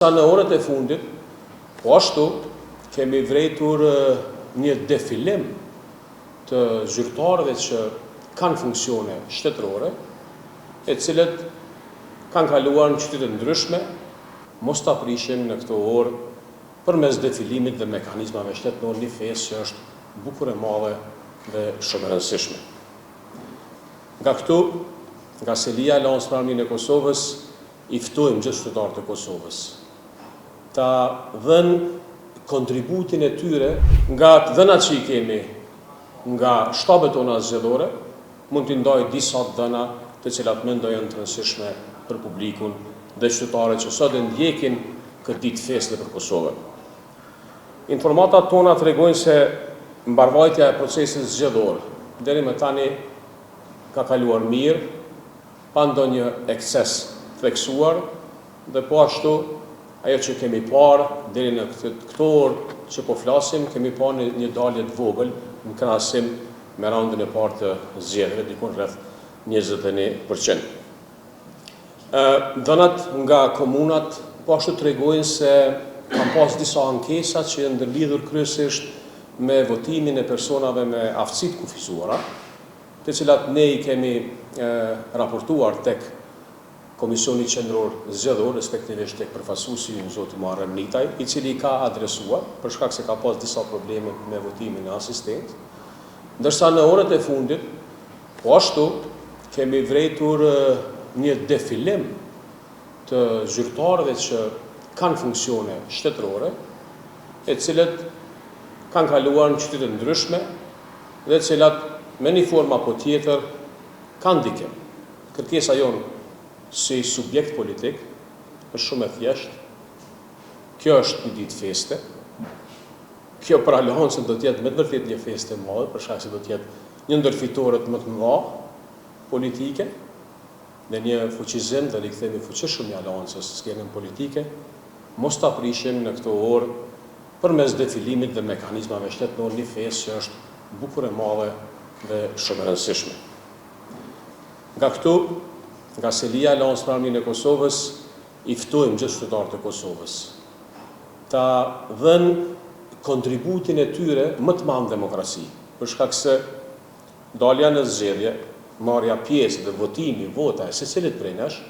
Në orët e fundit, po ashtu kemi vërejtur një defilim të zyrtarëve që kanë funksione shtetërore, e cilët kanë kaluar në qytete ndryshme, mos ta prishim në këto orë përmes defilimit dhe mekanizmave shtetëror një fesë që është bukur e madhe dhe shumë e rëndësishme. Nga këtu, nga selia e Aleancës për Armiqësinë e Kosovës, i ftojmë gjithë qytetarët e Kosovës ta dhënë kontributin e tyre nga të dhënat që i kemi nga shtabet tona zgjedhore, mund t'i ndaj disa dhëna të cilat mendoj janë të rëndësishme për publikun dhe qytetarët që sot e ndjekin këtë ditë festë për Kosovën. Informatat tona tregojnë se mbarvajtja e procesit zgjedhor deri më tani ka kaluar mirë, pa ndonjë ekses theksuar, dhe po ashtu ajo që kemi parë deri në këto orë që po flasim, kemi parë një dalje të vogël në krahasim me raundin e parë të zgjedhjeve, diku rreth 21%. Dhënat nga komunat po ashtu tregojnë se kanë pas disa ankesa që janë ndërlidhur kryesisht me votimin e personave me aftësitë kufizuara, të cilat ne i kemi raportuar tek Komisioni Qendror Zgjedhor, respektivisht tek përfaqësuesi zoti Muharrem Nitaj, i cili ka adresuar për shkak se ka pas disa probleme me votimin e asistentë, ndërsa në orët e fundit, po ashtu kemi vërejtur një defilim të zyrtarëve që kanë funksione shtetërore, e cilët kanë kaluar në qytete ndryshme dhe cilat me një formë apo tjetër kanë ndikim. Kërkesa jonë si subjekt politik është shumë e thjeshtë. Kjo është një ditë feste. Kjo për Aleancën do të jetë me të vërtetë një festë e madhe, për shkak se do të jetë një ndër fitoret më të mëdha politike dhe një fuqizim dhe rikthimi fuqishëm i Aleancës në skenën politike. Mos ta prishim në këto orë përmes defilimit dhe mekanizmave shtetëror një fesë që është bukur e madhe dhe shumë e rëndësishme. Nga këtu, nga selia e Aleancës për Armiqësinë e Kosovës, i ftojmë gjithë qytetarët e Kosovës ta dhënë kontributin e tyre më të madh në demokraci, për shkak se dalja në zgjedhje, marrja pjesë dhe votimi, vota e secilit prej nesh